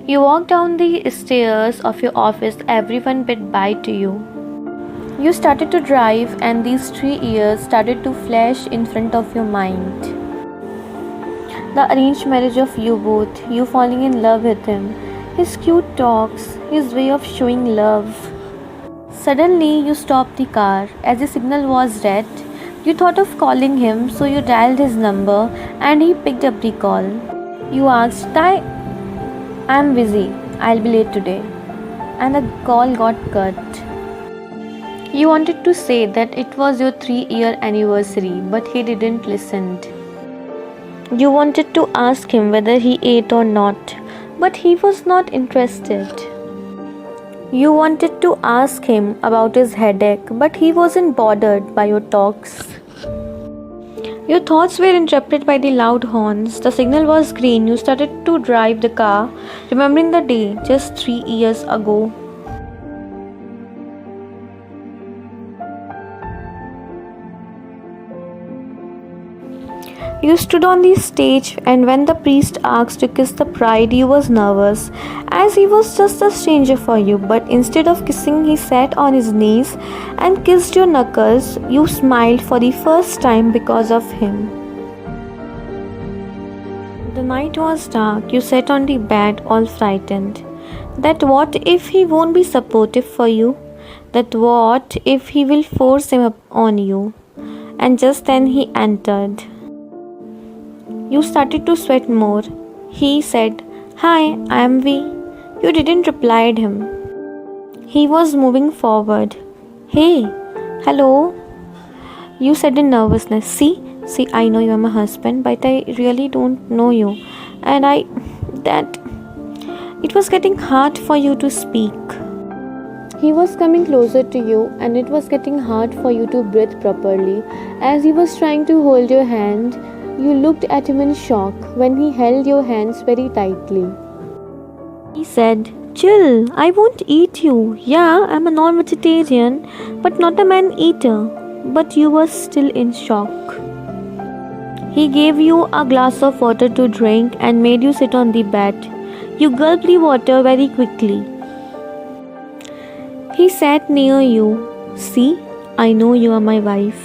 You walk down the stairs of your office, everyone bid bye to you. You started to drive, and these 3 years started to flash in front of your mind. The arranged marriage of you both, you falling in love with him, his cute talks, his way of showing love. Suddenly, you stopped the car. As the signal was red, you thought of calling him, so you dialed his number and he picked up the call. You asked, I'm busy, I'll be late today. And the call got cut. You wanted to say that it was your 3-year anniversary, but he didn't listen. You wanted to ask him whether he ate or not, but he was not interested. You wanted to ask him about his headache, but he wasn't bothered by your talks. Your thoughts were interrupted by the loud horns. The signal was green. You started to drive the car, remembering the day just 3 years ago. You stood on the stage, and when the priest asked to kiss the bride, you was nervous, as he was just a stranger for you. But instead of kissing, he sat on his knees and kissed your knuckles. You smiled for the first time because of him. The night was dark. You sat on the bed, all frightened. That what if he won't be supportive for you? That what if he will force him up on you? And just then he entered. You started to sweat more. He said, "Hi, I am V." You didn't reply him. He was moving forward. "Hey, hello." You said in nervousness, See, I know you are my husband, but I really don't know you. And it was getting hard for you to speak. He was coming closer to you, and it was getting hard for you to breathe properly. As he was trying to hold your hand, you looked at him in shock when he held your hands very tightly. He said, "Chill, I won't eat you. Yeah, I'm a non-vegetarian, but not a man-eater." But you were still in shock. He gave you a glass of water to drink and made you sit on the bed. You gulped the water very quickly. He sat near you. "See, I know you are my wife.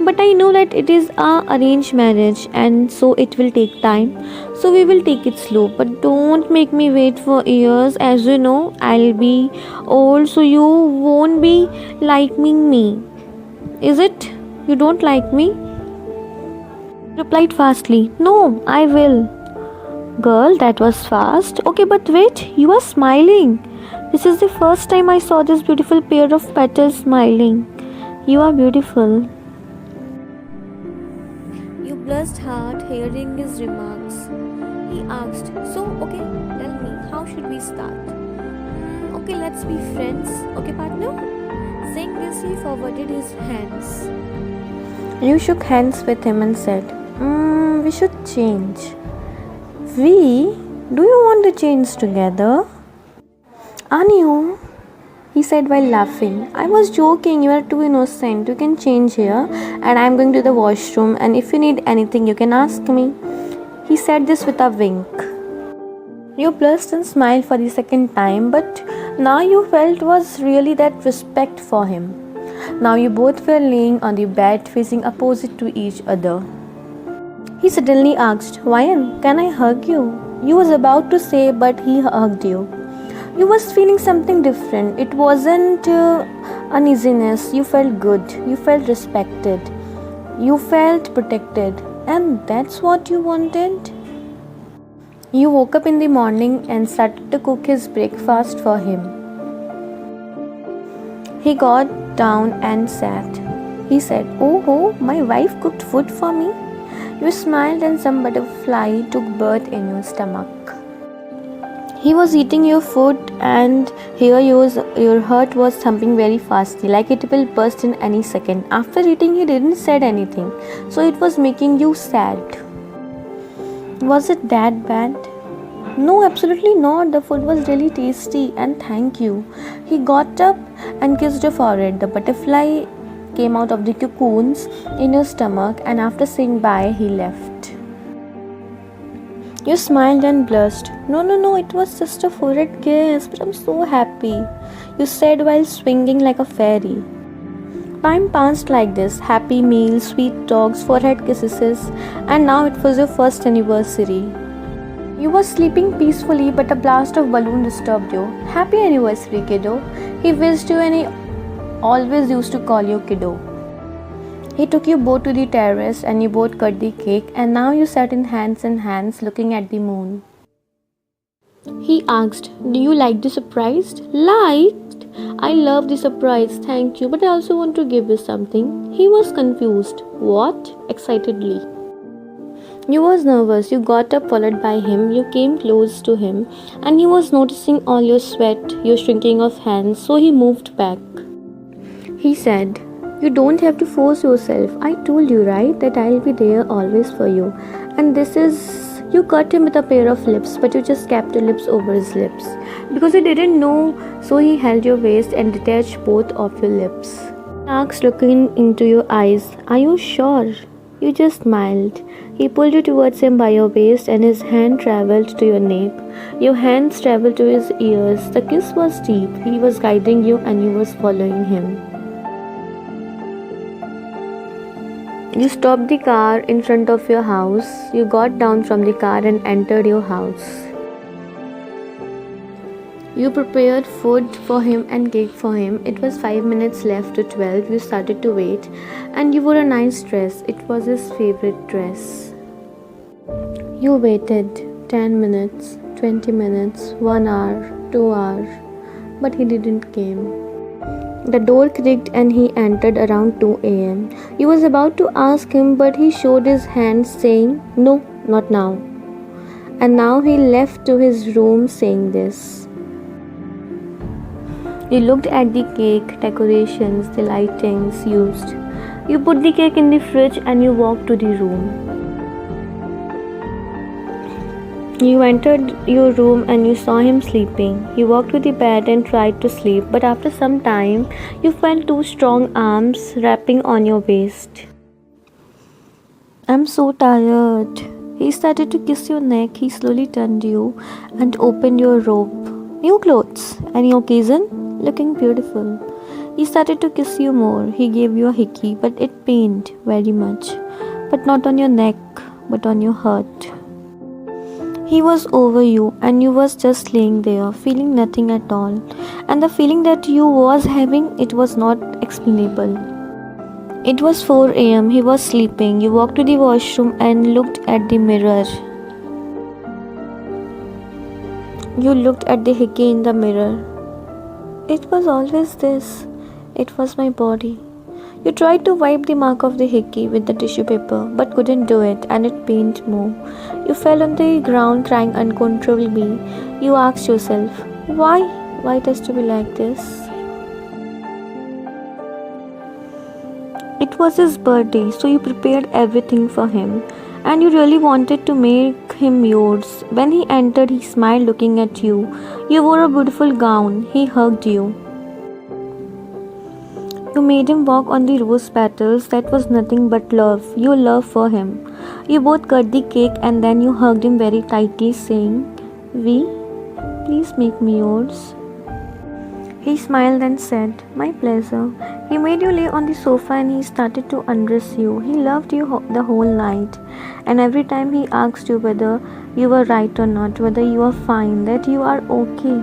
But I know that it is our arranged marriage, and so it will take time. So we will take it slow. But don't make me wait for years. As you know, I'll be old, so you won't be liking me. Is it? You don't like me?" Replied fastly, "No, I will." Girl, that was fast. Okay, but wait, you are smiling. This is the first time I saw this beautiful pair of petals smiling. You are beautiful. You blushed hard hearing his remarks. He asked, "So, okay, tell me, how should we start?" "Okay, let's be friends. Okay, partner?" Saying this, he forwarded his hands. You shook hands with him and said, We should change." Do you want to change together?" "Anu," he said while laughing, "I was joking. You are too innocent. You can change here, and I am going to the washroom, and if you need anything, you can ask me." He said this with a wink. You blushed and smiled for the second time, but now you felt was really that respect for him. Now you both were laying on the bed facing opposite to each other. He suddenly asked, "Ryan, can I hug you?" You was about to say, but he hugged you. You was feeling something different. It wasn't uneasiness. You felt good. You felt respected. You felt protected. And that's what you wanted? You woke up in the morning and started to cook his breakfast for him. He got down and sat. He said, "Oh, my wife cooked food for me." You smiled and some butterfly took birth in your stomach. He was eating your food, and here your heart was thumping very fastly, like it will burst in any second. After eating, he didn't said anything, so it was making you sad. Was it that bad? No, absolutely not. The food was really tasty, and thank you. He got up and kissed your forehead. The butterfly came out of the cocoons in your stomach, and after saying bye, he left. You smiled and blushed. No, it was just a forehead kiss, but I'm so happy, you said while swinging like a fairy. Time passed like this, happy meals, sweet talks, forehead kisses, and now it was your first anniversary. You were sleeping peacefully, but a blast of balloon disturbed you. Happy anniversary, kiddo. He wished you and he always used to call you kiddo. He took you both to the terrace and you both cut the cake, and now you sat in hands looking at the moon. He asked, "Do you like the surprise?" "Liked? I love the surprise, thank you, but I also want to give you something." He was confused. "What?" excitedly. You was nervous. You got up followed by him. You came close to him and he was noticing all your sweat, your shrinking of hands, so he moved back. He said, "You don't have to force yourself. I told you, right, that I'll be there always for you. And this is..." You cut him with a pair of lips, but you just kept your lips over his lips. Because you didn't know, so he held your waist and detached both of your lips. He asked, looking into your eyes, "Are you sure?" You just smiled. He pulled you towards him by your waist and his hand traveled to your neck. Your hands traveled to his ears. The kiss was deep. He was guiding you and you was following him. You stopped the car in front of your house. You got down from the car and entered your house. You prepared food for him and cake for him. It was 5 minutes left to 12. You started to wait and you wore a nice dress. It was his favorite dress. You waited 10 minutes, 20 minutes, 1 hour, 2 hours, but he didn't came. The door creaked and he entered around 2 a.m. You was about to ask him, but he showed his hand saying, "No, not now." And now he left to his room saying this. You looked at the cake, decorations, the lightings used. You put the cake in the fridge and you walked to the room. You entered your room and you saw him sleeping. You walked to the bed and tried to sleep, but after some time, you felt 2 strong arms wrapping on your waist. "I'm so tired." He started to kiss your neck. He slowly turned you and opened your robe. "New clothes? Any occasion? Looking beautiful." He started to kiss you more. He gave you a hickey, but it pained very much. But not on your neck, but on your heart. He was over you and you was just laying there, feeling nothing at all. And the feeling that you was having, it was not explainable. It was 4 a.m. He was sleeping. You walked to the washroom and looked at the mirror. You looked at the hickey in the mirror. It was always this. It was my body. You tried to wipe the mark of the hickey with the tissue paper, but couldn't do it, and it pained more. You fell on the ground crying uncontrollably. You asked yourself, why? Why it has to be like this? It was his birthday, so you prepared everything for him, and you really wanted to make him yours. When he entered, he smiled looking at you. You wore a beautiful gown. He hugged you. You made him walk on the rose petals. That was nothing but love. Your love for him. You both cut the cake and then you hugged him very tightly, saying, "Vi, please make me yours." He smiled and said, "My pleasure." He made you lay on the sofa and he started to undress you. He loved you the whole night, and every time he asked you whether you were right or not, whether you are fine, that you are okay.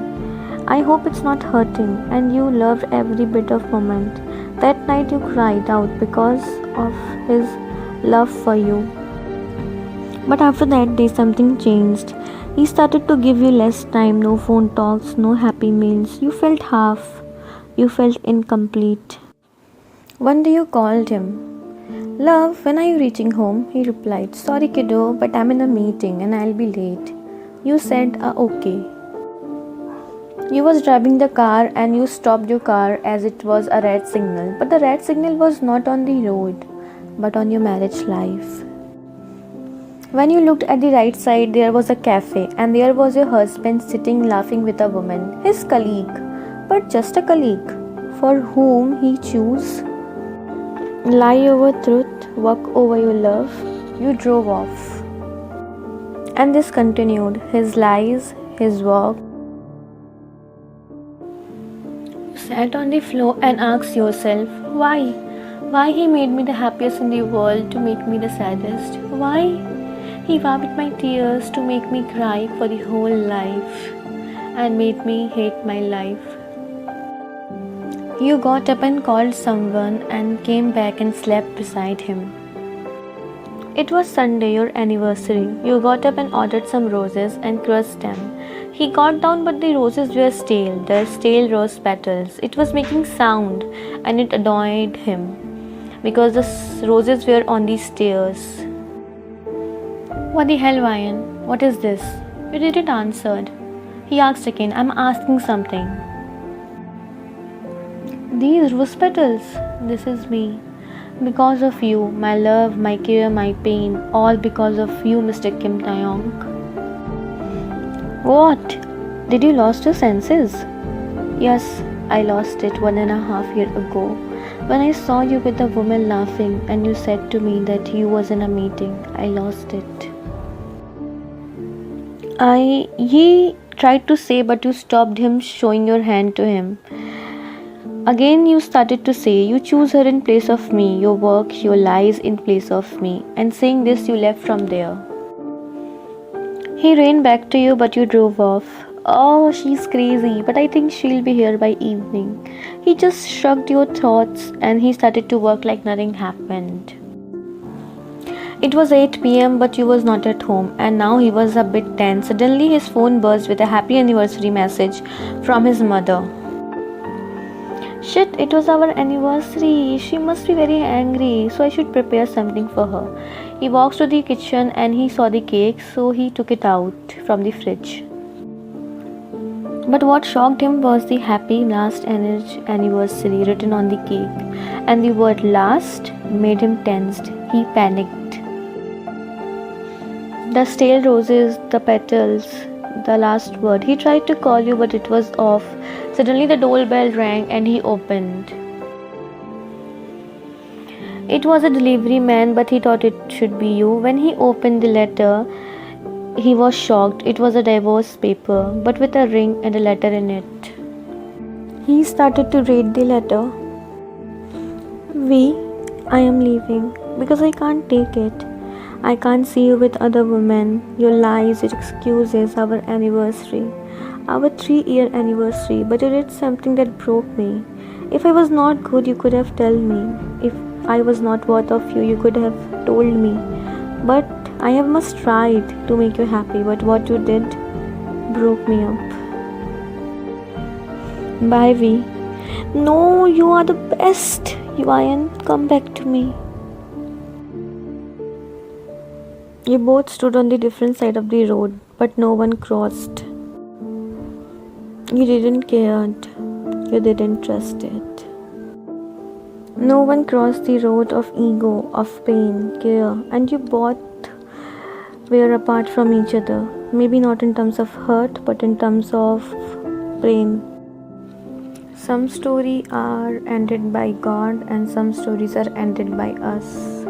I hope it's not hurting, and you loved every bit of moment. That night you cried out because of his love for you. But after that day something changed. He started to give you less time, no phone talks, no happy meals. You felt half. You felt incomplete. One day you called him. "Love, when are you reaching home?" He replied, "Sorry kiddo, but I'm in a meeting and I'll be late." You said, "Okay." You was driving the car and you stopped your car as it was a red signal. But the red signal was not on the road, but on your marriage life. When you looked at the right side, there was a cafe and there was your husband sitting laughing with a woman, his colleague, but just a colleague, for whom he chose. Lie over truth, walk over your love. You drove off. And this continued, his lies, his work. You sat on the floor and asked yourself, why? Why he made me the happiest in the world to make me the saddest? Why? He wiped my tears to make me cry for the whole life and made me hate my life. You got up and called someone and came back and slept beside him. It was Sunday, your anniversary. You got up and ordered some roses and crushed them. He got down but the roses were stale, the stale rose petals. It was making sound and it annoyed him because the roses were on the stairs. What the hell, Ryan? What is this? You didn't answer. He asked again, I'm asking something. These rose petals, this is me. Because of you, my love, my care, my pain, all because of you, Mr. Kim Taeyong. What? Did you lost your senses? Yes, I lost it 1.5 years ago. When I saw you with a woman laughing and you said to me that you was in a meeting, I lost it. He tried to say but you stopped him showing your hand to him. Again you started to say, you choose her in place of me, your work, your lies in place of me. And saying this, you left from there. He ran back to you, but you drove off. Oh, she's crazy, but I think she'll be here by evening. He just shrugged your thoughts and he started to work like nothing happened. It was 8 p.m. but you was not at home and now he was a bit tense. Suddenly his phone buzzed with a happy anniversary message from his mother. Shit, it was our anniversary. She must be very angry, so I should prepare something for her. He walks to the kitchen and he saw the cake, so he took it out from the fridge. But what shocked him was the happy last anniversary written on the cake, and the word last made him tensed. He panicked. The stale roses, the petals, the last word. He tried to call you but it was off. Suddenly the doorbell rang and he opened. It was a delivery man but he thought it should be you. When he opened the letter, he was shocked. It was a divorce paper but with a ring and a letter in it. He started to read the letter. I am leaving because I can't take it. I can't see you with other women. Your lies, your excuses, our anniversary. Our 3-year anniversary, but you did something that broke me. If I was not good, you could have told me. If I was not worth of you, you could have told me. But I have must tried to make you happy, but what you did broke me up. Bye, V. No, you are the best. Ryan, come back to me. You both stood on the different side of the road, but no one crossed. You didn't care. You didn't trust it. No one crossed the road of ego, of pain, care, and you both were apart from each other. Maybe not in terms of hurt, but in terms of pain. Some stories are ended by God and some stories are ended by us.